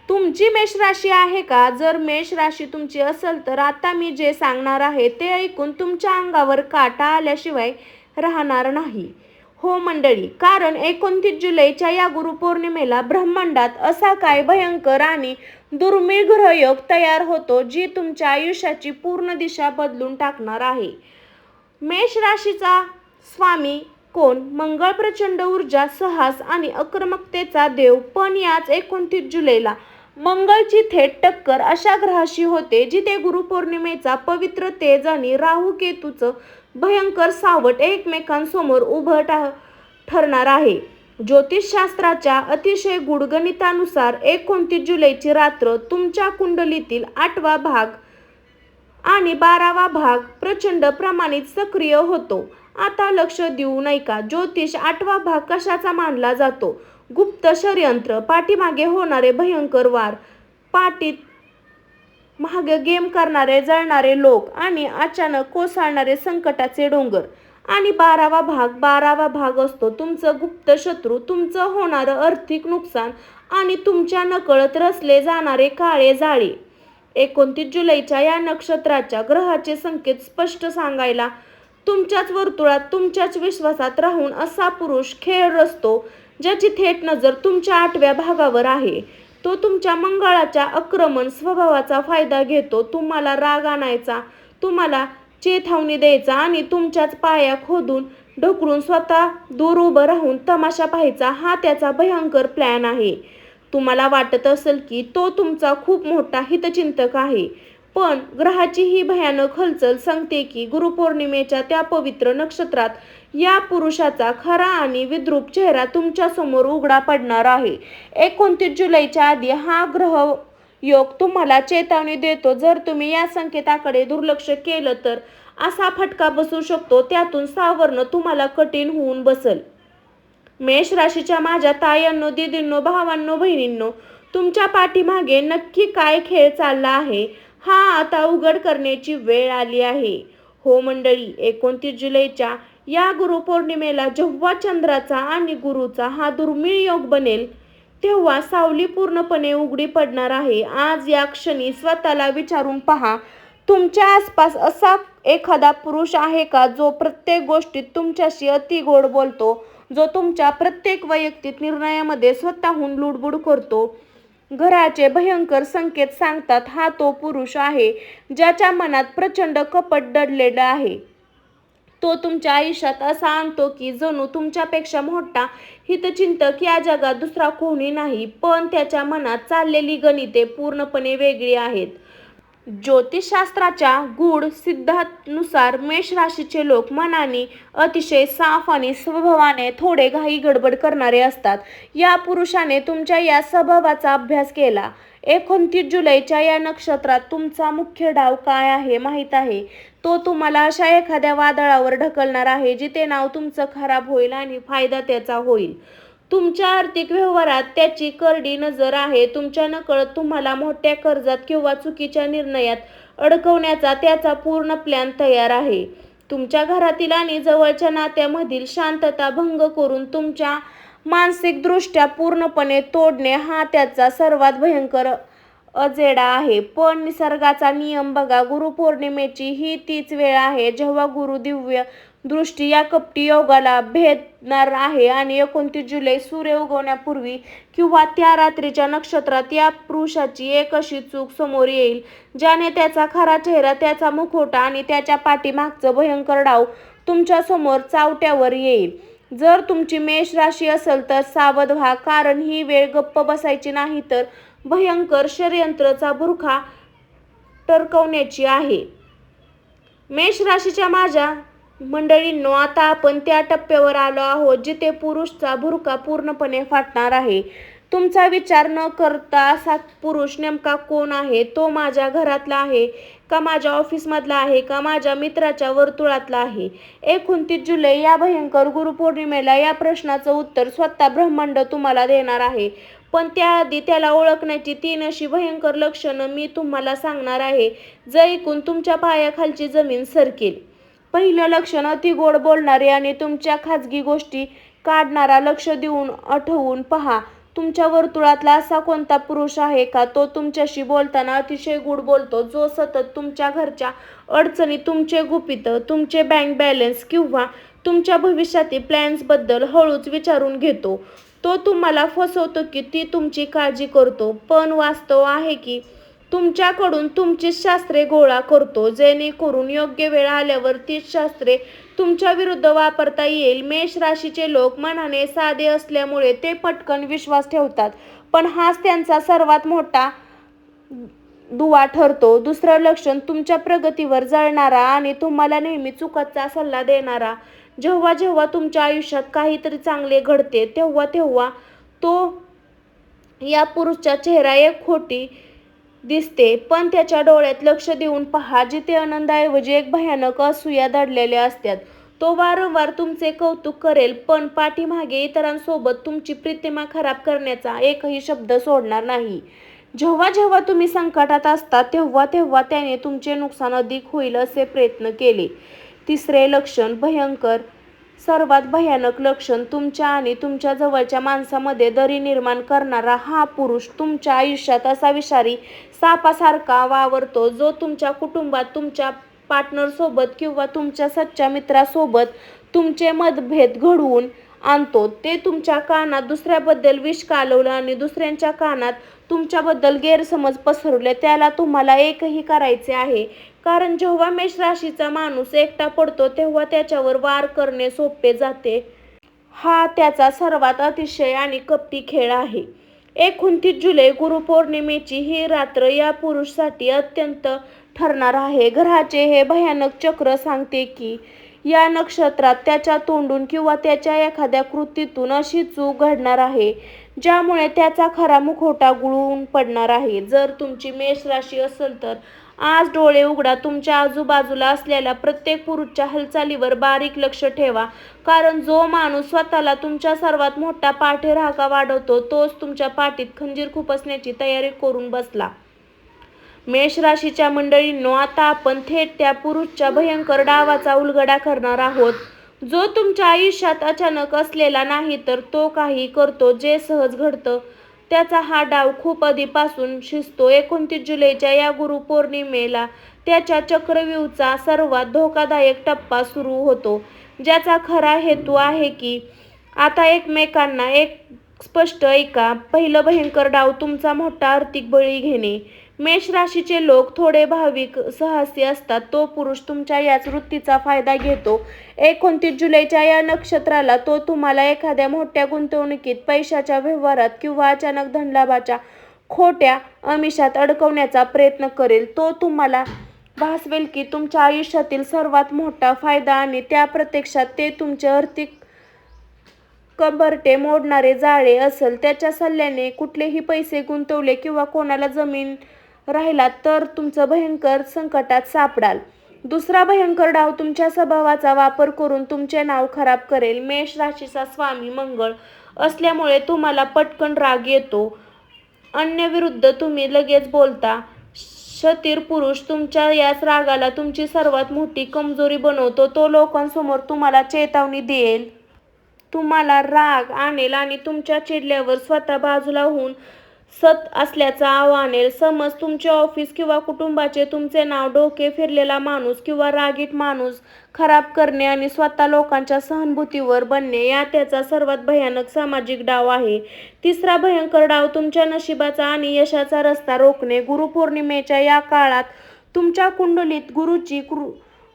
तुमची मेष राशी आहे का? जर मेष राशी तुमची असेल तर आता मी जे सांगणार आहे ते ऐकून तुमच्या अंगावर काटा आल्याशिवाय राहणार नाही. हो मंडळी, कारण 29 जुलैच्या या गुरुपौर्णिमेला ब्रह्मांडात असा काय भयंकर आणि दुर्मिळ ग्रहयोग तयार होतो जी तुमच्या आयुष्याची पूर्ण दिशा बदलून टाकणार आहे. मेष राशीचा स्वामी कोण? मंगळ. प्रचंड ऊर्जा, साहस आणि आक्रमकतेचा देव. पण याच 29 जुलैला मंगळची थेट टक्कर अशा ग्रहाशी होते जिथे गुरुपौर्णिमेचा पवित्र तेज आणि राहू केतूचं भयंकर सावट एकमेकांसमोर उभं ठरणार आहे. ज्योतिषशास्त्राच्या अतिशय गूढ गणितानुसार 29 जुलैची रात्र तुमच्या कुंडलीतील 8वा भाग आणि 12वा भाग प्रचंड प्रमाणात सक्रिय होतो. आता लक्ष देऊ नये का? ज्योतिष 8वा भाग कशाचा मानला जातो? गुप्त षडयंत्र, पाठीमागे होणारे भयंकर वार, पाठीत मागे गेम करणारे जळणारे लोक आणि अचानक कोसळणारे संकटाचे डोंगर. आणि 12वा भाग असतो तुमचं गुप्त शत्रू, तुमचं होणारं आर्थिक नुकसान आणि तुमच्या नकळत रचले जाणारे काळे जाळे. 29 जुलैच्या या नक्षत्राच्या ग्रहाचे संकेत स्पष्ट सांगायला तुमच्याच वर्तुळात, तुमच्याच विश्वासात राहून असा पुरुष खेळ रचतो ज्याची थेट नजर तुमच्या 8व्या भागावर आहे. तो तुमच्या मंगळाच्या आक्रमक स्वभावाचा फायदा घेतो. तुम्हाला राग आणायचा, तुम्हाला चेतावणी द्यायचा आणि तुमच्याच पाया खोदून ढकलून स्वतः दूर उभं राहून तमाशा पाहायचा हा त्याचा भयंकर प्लॅन आहे. तुम्हाला वाटत असेल की तो तुमचा खूप मोठा हितचिंतक आहे, पण ग्रहाची ही भयानक हलचल सांगते की गुरुपौर्णिमेच्या त्या पवित्र नक्षत्रात या पुरुषाचा खरा आणि विद्रूप चेहरा तुमच्या समोर उघडा पडणार आहे. 29 जुलैच्या आधी हा ग्रह योग तुम्हाला चेतावणी देतो. जर तुम्ही या संकेताकडे दुर्लक्ष केलं तर असा फटका बसू शकतो त्यातून सावरणं तुम्हाला कठीण होऊन बसल. मेष राशीच्या माझ्या तायांनो, दीदींनो, भावांनो, बहिणींनो, तुमच्या पाठीमागे नक्की काय खेळ चालला आहे हा आता उघड करण्याची वेळ आली आहे. हो मंडळी, 29 जुलैच्या या गुरुपौर्णिमेला जेव्हा चंद्राचा आणि गुरुचा हा दुर्मिळ योग बनेल तेव्हा सावली पूर्णपणे उघडी पडणार आहे. आज या क्षणी स्वतःला विचारून पहा, तुमच्या आसपास असा एखादा पुरुष आहे का जो प्रत्येक गोष्टीत तुमच्याशी अति गोड बोलतो, जो तुमच्या प्रत्येक वैयक्तिक निर्णयामध्ये स्वतःहून लुडबुड करतो? घराचे भयंकर संकेत सांगतात हा तो पुरुष आहे ज्याच्या मनात प्रचंड कपट दडलेलं आहे. तो तुमच्या आयुष्यात असा आणतो की जणू तुमच्यापेक्षा मोठा हितचिंतक या जगात दुसरा कोणी नाही, पण त्याच्या मनात चाललेली गणिते पूर्णपणे वेगळी आहेत. ज्योतिषशास्त्राच्या गूढ सिद्धांतानुसार मेष राशीचे लोक मनाने अतिशय साफ आणि स्वभावाने थोडे घाई गडबड करणारे असतात. या पुरुषाने तुमच्या या स्वभावाचा अभ्यास केला. 29 जुलैच्या या नक्षत्रात तुमचा मुख्य डाव काय आहे माहीत आहे? तो तुम्हाला अशा एखाद्या वादळावर ढकलणार आहे जिथे नाव तुमचं खराब होईल आणि फायदा त्याचा होईल. तुमच्या आर्थिक व्यवहारात त्याची करडी नजर आहे. तुमच्या नकळत तुम्हाला मोठ्या कर्जात किंवा चुकीच्या निर्णयात अडकवण्याचा त्याचा पूर्ण प्लॅन तयार आहे. तुमच्या घरातील आणि जवळच्या नात्यामधील शांतता भंग करून तुमच्या मानसिकदृष्ट्या पूर्णपणे तोडणे हा त्याचा सर्वात भयंकर अजेंडा आहे. पण निसर्गाचा नियम बघा, गुरुपौर्णिमेची ही तीच वेळ आहे जेव्हा गुरु दिव्य दृष्टी या कपटी योगाला भेदणार आहे आणि 29 जुलै सूर्य उगवण्यापूर्वी किंवा त्या रात्रीच्या नक्षत्रात या पुरुषाची एक अशी चूक समोर येईल ज्याने त्याचा खरा चेहरा, त्याचा मुखवटा आणि त्याच्या पाठीमागचं भयंकर डाव तुमच्या समोर चावट्यावर येईल. जर तुमची मेष राशी असेल तर सावध व्हा, कारण ही वेळ गप्प बसायची नाही तर भयंकर षडयंत्राचा बुरखा टरकवण्याची आहे. मेष राशीच्या माझ्या मंडळींनो, आता आपण त्या टप्प्यावर आलो आहोत जिथे पुरुषचा बुरखा पूर्णपणे फाटणार आहे. तुमचा विचार न करता असा पुरुष नेमका कोण आहे? तो माझ्या घरातला आहे का, माझ्या ऑफिसमधला आहे का, माझ्या मित्राच्या वर्तुळातला आहे? 29 जुलै या भयंकर गुरुपौर्णिमेला या प्रश्नाचं उत्तर स्वतः ब्रह्मांड तुम्हाला देणार आहे. पण त्याआधी त्याला ओळखण्याची 3 अशी भयंकर लक्षणं मी तुम्हाला सांगणार आहे जे ऐकून तुमच्या पायाखालची जमीन सरकेल. पहिलं लक्षण, अति गोड बोलणारे आणि तुमच्या खाजगी गोष्टी काढणारा. लक्ष देऊन आठवून पहा, तुमच्या वर्तुळातला असा कोणता पुरुष आहे का तो तुमच्याशी बोलताना अतिशय गोड बोलतो, जो सतत तुमच्या घरच्या अडचणी, तुमचे गुपित, तुमचे बँक बॅलन्स किंवा तुमच्या भविष्यातील प्लॅन्सबद्दल हळूच विचारून घेतो? तो तुम्हाला फसवतो की ती तुमची काळजी करतो, पण वास्तव आहे की तुमच्याकडून तुमचीच शास्त्रे गोळा करतो, जेणेकरून योग्य वेळ आल्यावर तीच शास्त्रे तुमच्या विरुद्ध वापरता येईल. मेष राशीचे लोक मनाने साधे असल्यामुळे ते पटकन विश्वास ठेवतात, पण हाच त्यांचा सर्वात मोठा दुवा ठरतो. दुसरं लक्षण, तुमच्या प्रगतीवर जळणारा आणि तुम्हाला नेहमी चुकीचा सल्ला देणारा. जेव्हा जेव्हा तुमच्या आयुष्यात काहीतरी चांगले घडते तेव्हा तेव्हा तो या पुरुषाचा चेहरा एक खोटी दिसते, पण त्याच्या डोळ्यात लक्ष देऊन पहा, जिथे आनंदाऐवजी एक भयानक असूया दडलेल्या असतात. तो वारंवार तुमचे कौतुक करेल, पण पाठीमागे इतरांसोबत तुमची प्रतिमा खराब करण्याचा एकही शब्द सोडणार नाही. जेव्हा जेव्हा तुम्ही संकटात असता तेव्हा तेव्हा त्याने तुमचे नुकसान अधिक होईल असे प्रयत्न केले. तिसरे लक्षण भयंकर, सर्वात भयानक लक्षण, तुमच्या आणि तुमच्या जवळच्या माणसामध्ये दरी निर्माण करणारा हा पुरुष तुमच्या आयुष्यात असा विषारी सापासारखा वावरतो, जो तुमच्या कुटुंबात, तुमच्या पार्टनरसोबत किंवा तुमच्या सच्च्या मित्रासोबत तुमचे मतभेद घडवून आणतो. ते तुमच्या कानात दुसऱ्याबद्दल विष कालवलं आणि दुसऱ्यांच्या कानात तुमच्याबद्दल गैरसमज पसरवले. त्याला तुम्हाला एकही करायचे आहे, कारण जेव्हा मेष राशीचा माणूस एकटा पडतो तेव्हा त्याच्यावर वार करणे सोपे जाते. हा त्याचा सर्वात अतिशय आणि कपटी खेळ आहे. 29 जुलै गुरुपौर्णिमेची ही रात्र या पुरुषासाठी अत्यंत ठरणार आहे. ग्रहाचे हे भयानक चक्र सांगते की या नक्षत्रात त्याच्या तोंडून किंवा त्याच्या एखाद्या कृतीतून अशी चूक घडणार आहे ज्यामुळे त्याचा खरा मुखवटा गळून पडणार आहे. जर तुमची मेष राशी असेल तर आज डोळे उघडा. तुमच्या आजूबाजूला असलेल्या प्रत्येक पुरुषाच्या हालचालीवर बारीक लक्ष ठेवा, कारण जो माणूस स्वतःला तुमच्या सर्वात मोठा पाठीराखा वाढवतो तोच तुमच्या पाठीत खंजीर खुपसण्याची तयारी करून बसला. मेष राशीच्या मंडळींनो, आता आपण थेट त्या पुरुषाच्या भयंकर डावाचा उलगडा करणार आहोत, जो तुमच्या आयुष्यात अचानक असलेला नाही, तर तो काही करतो जे सहज घडतं. त्याचा हा डाव खूप आधीपासून शिजतो. 29 जुलैच्या या गुरुपौर्णिमेला त्याच्या चक्रव्यूहाचा सर्वात धोकादायक टप्पा सुरू होतो, ज्याचा खरा हेतू आहे की आता एकमेकांना एक स्पष्ट ऐका. पहिलं भयंकर डाव, तुमचा मोठा आर्थिक बळी घेणे. मेष राशीचे लोक थोडे भाविक, साहसी असतात. तो पुरुष तुमच्या याच वृत्तीचा फायदा घेतो. 29 जुलैच्या या नक्षत्राला तो तुम्हाला एखाद्या मोठ्या गुंतवणुकीत, पैशाच्या व्यवहारात किंवा अचानक धनलाभाच्या खोट्या आमिषात अडकवण्याचा प्रयत्न करेल. तो तुम्हाला भासवेल की तुमच्या आयुष्यातील सर्वात मोठा फायदा आणि त्या प्रत्यक्षात ते तुमचे आर्थिक कंबरटे मोडणारे जाळे असेल. त्याच्या सल्ल्याने कुठलेही पैसे गुंतवले किंवा कोणाला जमीन राहिला तर तुमचं भयंकर संकटात सापडाल. दुसरा भयंकर डाव, तुमच्या स्वभावाचा वापर करून तुमचे नाव खराब करेल. मेष राशीचा स्वामी मंगळ असल्यामुळे तुम्हाला पटकन राग येतो. अन्याविरुद्ध तुम्ही लगेच बोलता. शतीर पुरुष तुमच्या याच रागाला तुमची सर्वात मोठी कमजोरी बनवतो. तो लोकांसमोर तुम्हाला चेतावणी देईल, तुम्हाला राग आणेल आणि तुमच्या चिडल्यावर स्वतः बाजूला होऊन सत असल्याचं आव्हानेल. समज तुमचे ऑफिस किंवा कुटुंबाचे तुमचे नाव डोके फिरलेला माणूस किंवा रागीट माणूस खराब करणे आणि स्वतः लोकांच्या सहानुभूतीवर बनणे, या त्याचा सर्वात भयानक सामाजिक डाव आहे. तिसरा भयंकर डाव, तुमच्या नशिबाचा आणि यशाचा रस्ता रोखणे. गुरुपौर्णिमेच्या या काळात तुमच्या कुंडलीत गुरुची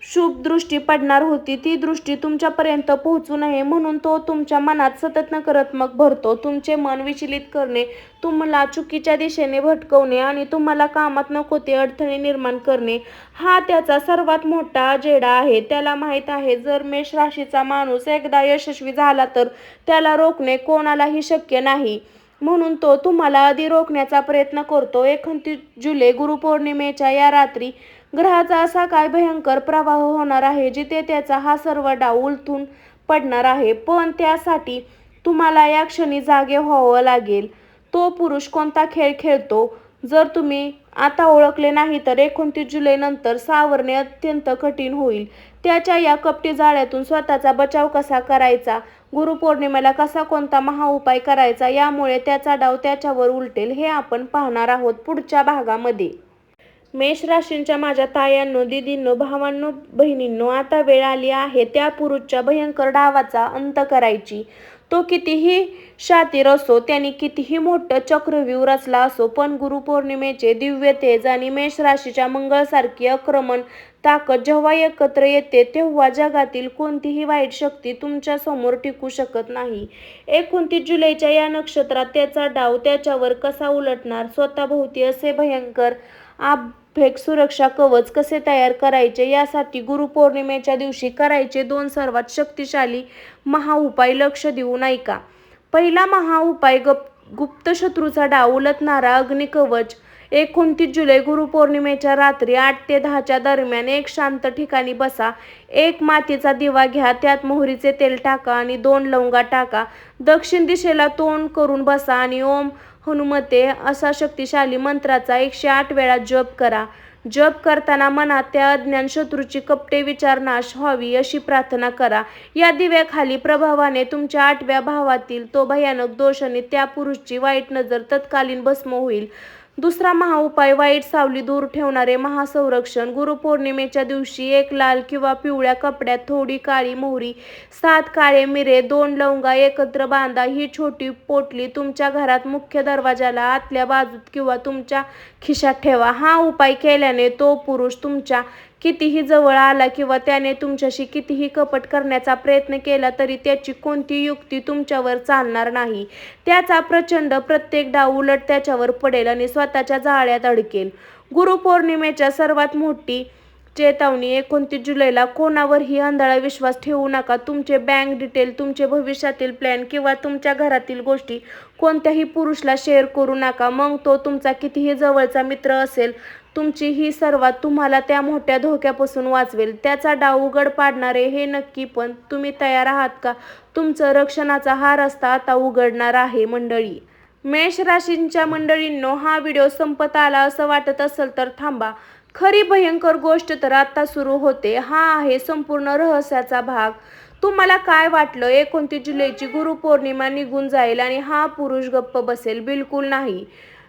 शुभ दृष्टी पडणार होती. ती दृष्टी तुमच्यापर्यंत पोहोचू नये म्हणून तो तुमच्या मनात सतत नकारात्मक भरतो. तुमचे मन विचलित करणे, तुम्हाला चुकीच्या दिशेने भटकवणे आणि तुम्हाला कामात नको ते अडथळे निर्माण करणे, हा त्याचा सर्वात मोठा अजेंडा आहे. त्याला माहीत आहे, जर मेष राशीचा माणूस एकदा यशस्वी झाला तर त्याला रोखणे कोणालाही शक्य नाही, म्हणून तो तुम्हाला आधी रोखण्याचा प्रयत्न करतो. 29 जुलै गुरुपौर्णिमेच्या या रात्री ग्रहाचा असा काय भयंकर प्रवाह होणार आहे जिथे त्याचा हा सर्व डाव उलथून पडणार आहे. पण त्यासाठी तुम्हाला या क्षणी जागे व्हावं लागेल. तो पुरुष कोणता खेळ खेळतो जर तुम्ही आता ओळखले नाही तर 29 जुलै नंतर सावरणे अत्यंत कठीण होईल. त्याच्या या कपटी जाळ्यातून स्वतःचा बचाव कसा करायचा, गुरुपौर्णिमेला कसा कोणता महाउपाय करायचा, यामुळे त्याचा डाव त्याच्यावर उलटेल हे आपण पाहणार आहोत पुढच्या भागामध्ये. मेष राशींच्या माझ्या तायांनो, दीदींनो, भावांनो, बहिणींनो, आता वेळ आली आहे त्या पुरुषच्या भयंकर डावाचा अंत करायची. तो कितीही शातीर असो, त्याने कितीही मोठं चक्रव्यूह रचला असो, पण गुरुपौर्णिमेचे दिव्य तेज आणि मेष राशीच्या मंगळासारखी आक्रमण ताकद जेव्हा एकत्र येते, तेव्हा जगातील कोणतीही वाईट शक्ती तुमच्या समोर टिकू शकत नाही. 29 जुलैच्या या नक्षत्रात त्याचा डाव त्याच्यावर कसा उलटणार, स्वतःभोवती असे भयंकर आभेक सुरक्षा कवच कसे तयार करायचे, यासाठी गुरुपौर्णिमेच्या दिवशी करायचे 2 सर्वात शक्तिशाली महाउपाय लक्ष देऊन ऐका. पहिला महाउपाय, गुप्त शत्रूचा डाव उलटणारा अग्निकवच. 29 जुलै गुरुपौर्णिमेच्या रात्री 8 ते 10 दरम्यान एक शांत ठिकाणी बसा. एक मातीचा दिवा घ्या, त्यात मोहरीचे तेल टाका आणि 2 लवंगा टाका. दक्षिण दिशेला तोंड करून बसा आणि ओम हनुमते असा शक्तिशाली मंत्राचा 108 वेळा जप करा. जप करताना मनात त्या अज्ञान शत्रूची कपटे विचार नाश व्हावी अशी प्रार्थना करा. या दिव्याखाली प्रभावाने तुमच्या 8व्या भावातील तो भयानक दोष आणि त्या पुरुषची वाईट नजर तत्कालीन भस्म होईल. दुसरा महाउपाय, वाईट सावली दूर ठेवणारे महासंरक्षण. गुरुपौर्णिमेच्या दिवशी एक लाल किंवा पिवळ्या कपड्यात थोडी काळी मोहरी, 7 काळे मिरे, 2 लवंगा एकत्र बांधा. ही छोटी पोटली तुमच्या घरात मुख्य दरवाजाला आतल्या बाजूत किंवा तुमच्या खिशात ठेवा. हा उपाय केल्याने तो पुरुष तुमच्या कितीही जवळ आला किंवा त्याने तुमच्याशी कितीही कपट करण्याचा प्रयत्न केला तरी त्याची कोणती युक्ती तुमच्यावर चालणार नाही. त्याचा प्रचंड प्रत्येक डाव उलट त्याच्यावर पडेल आणि स्वतःच्या जाळ्यात अडकेल. गुरुपौर्णिमेच्या सर्वात मोठी चेतावणी, 29 जुलैला कोणावरही आंधळा विश्वास ठेवू नका. तुमचे बँक डिटेल, तुमचे भविष्यातील प्लॅन किंवा तुमच्या घरातील गोष्टी कोणत्याही पुरुषाला शेअर करू नका. मग तो तुमचा कितीही जवळचा मित्र असेल, तुमची ही सर्वात तुम्हाला त्या मोठ्या धोक्यापासून वाचवेल. त्याचा डाव उघड पाडणारे हे नक्की, पण तुम्ही तयार आहात का? तुमचं रक्षणाचा हा रस्ता आता उघडणार आहे मंडळी. मेष राशींच्या मंडळींनो, हा व्हिडिओ संपत आला असं वाटत असेल तर थांबा. खरी भयंकर गोष्ट तर आता सुरू होते. हा आहे संपूर्ण रहस्याचा भाग. तुम्हाला काय वाटलं, 29 जुलैची गुरुपौर्णिमा निघून जाईल आणि हा पुरुष गप्प बसेल? बिलकुल नाही.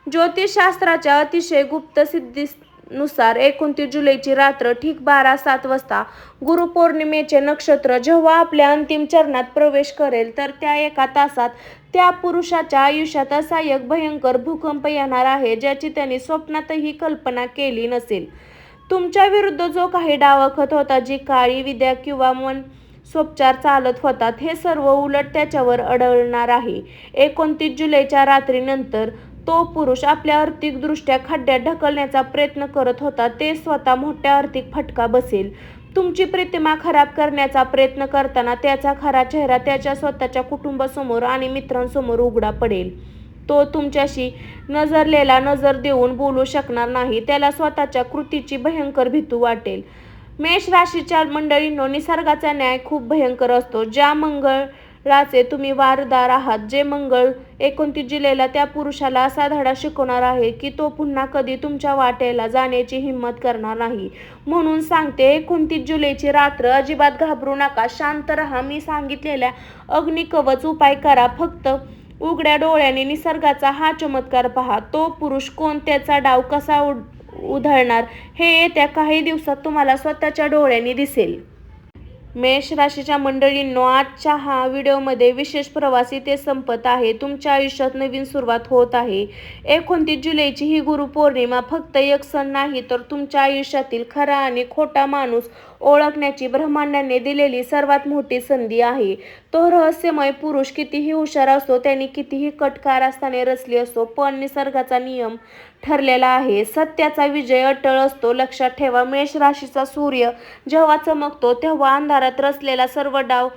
ज्योतिषशास्त्राच्या अतिशय गुप्त सिद्धीनुसार 29 जुलैची रात्र ठीक 12:07 वाजता गुरुपौर्णिमेचे नक्षत्र जेव्हा आपल्या अंतिम चरणात प्रवेश करेल, तर त्या 1 तासात त्या पुरुषाच्या आयुष्यात असा एक भयंकर भूकंप येणार आहे ज्याची त्यांनी स्वप्नातही कल्पना केली नसेल. तुमच्या विरुद्ध जो काही डाव आखत होता, जी काळी विद्या किंवा मनसोपचार चालत होतात, हे सर्व उलट त्याच्यावर आढळणार आहे. 29 जुलैच्या रात्रीनंतर तो पुरुष आपल्या आर्थिकदृष्ट्या खड्ड्यात ढकलण्याचा प्रयत्न करत होता, ते स्वतः मोठ्या आर्थिक फटका बसेल. तुमची प्रतिमा खराब करण्याचा प्रयत्न करताना त्याचा खरा चेहरा त्याच्या स्वतःच्या कुटुंबासमोर आणि मित्रांसमोर उघडा पडेल. तो तुमच्याशी नजर देऊन बोलू शकणार नाही. त्याला स्वतःच्या कृतीची भयंकर भीती वाटेल. मेष राशीच्या मंडळींनो, निसर्गाचा न्याय खूप भयंकर असतो. ज्या मंगळाचे तुम्ही वारदार आहात, जे मंगळ 29 जुलैला त्या पुरुषाला असा धडा शिकवणार आहे की तो पुन्हा कधी तुमच्या वाटेला जाण्याची हिंमत करणार नाही. म्हणून सांगते, 29 जुलैची रात्र अजिबात घाबरू नका, शांत राहा. मी सांगितलेल्या अग्निकवच उपाय करा. फक्त उघड्या डोळ्यांनी निसर्गाचा हा चमत्कार पहा. तो पुरुष कोण, त्याचा डाव कसा उधळणार, हे येत्या काही दिवसात तुम्हाला स्वतःच्या डोळ्यांनी दिसेल. मेष राशीच्या मंडळींनो, आजच्या हा व्हिडिओमध्ये विशेष प्रवास इथे संपत आहे. तुमच्या आयुष्यात नवीन सुरुवात होत आहे. 29 जुलैची ही गुरुपौर्णिमा फक्त एक सण नाही, तर तुमच्या आयुष्यातील खरा आणि खोटा माणूस ओळखण्याची ब्रह्मांडाने दिलेली सर्वात मोठी संधी आहे. तो रहस्यमय पुरुष कितीही हुशार असो, त्यांनी कितीही कट कारस्थाने रचली असो, पण निसर्गाचा नियम ठरलेला आहे. सत्याचा विजय अटळ असतो. लक्षात ठेवा, मेष राशीचा सूर्य जेव्हा चमकतो तेव्हा अंधारात रचलेला सर्व डाव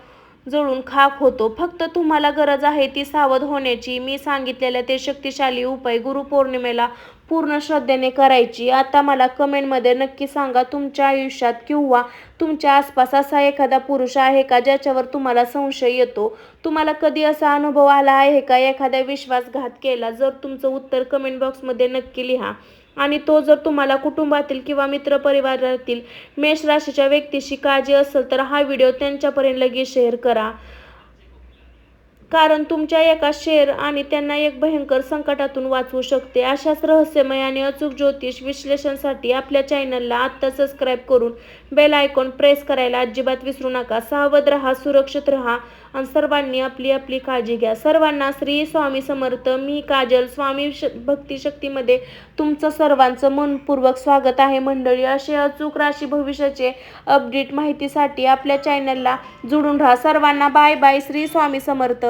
जळून खाक होतो. फक्त तुम्हाला गरज आहे ती सावध होण्याची. मी सांगितलेले ते शक्तिशाली उपाय गुरुपौर्णिमेला पूर्ण श्रद्धेने करायची. आता मला कमेंटमध्ये नक्की सांगा, तुमच्या आयुष्यात किंवा तुमच्या आसपास असा एखादा पुरुष आहे का ज्याच्यावर तुम्हाला संशय येतो? तुम्हाला कधी असा अनुभव आला आहे का, एखाद्या विश्वासघात केला? जर तुमचं उत्तर कमेंट बॉक्समध्ये नक्की लिहा. आणि तो जर तुम्हाला कुटुंबातील किंवा मित्रपरिवारातील मेष राशीच्या व्यक्तीशी काळजी असेल तर हा व्हिडिओ त्यांच्यापर्यंत लगेच शेअर करा. कारण तुमच्या एका शेअर आणि त्यांना एक भयंकर संकटातून वाचवू शकते. अशाच रहस्यमय आणि अचूक ज्योतिष विश्लेषणासाठी आपल्या चॅनलला आत्ता सबस्क्राईब करून बेल आयकॉन प्रेस करायला अजिबात विसरू नका. सावध राहा, सुरक्षित राहा आणि सर्वांनी आपली आपली काळजी घ्या. सर्वांना श्री स्वामी समर्थ. मी काजल. स्वामी भक्ती शक्तीमध्ये तुमचं सर्वांचं मनपूर्वक स्वागत आहे मंडळी. असे अचूक राशी भविष्याचे अपडेट माहितीसाठी आपल्या चॅनलला जोडून राहा. सर्वांना बाय बाय. श्री स्वामी समर्थ.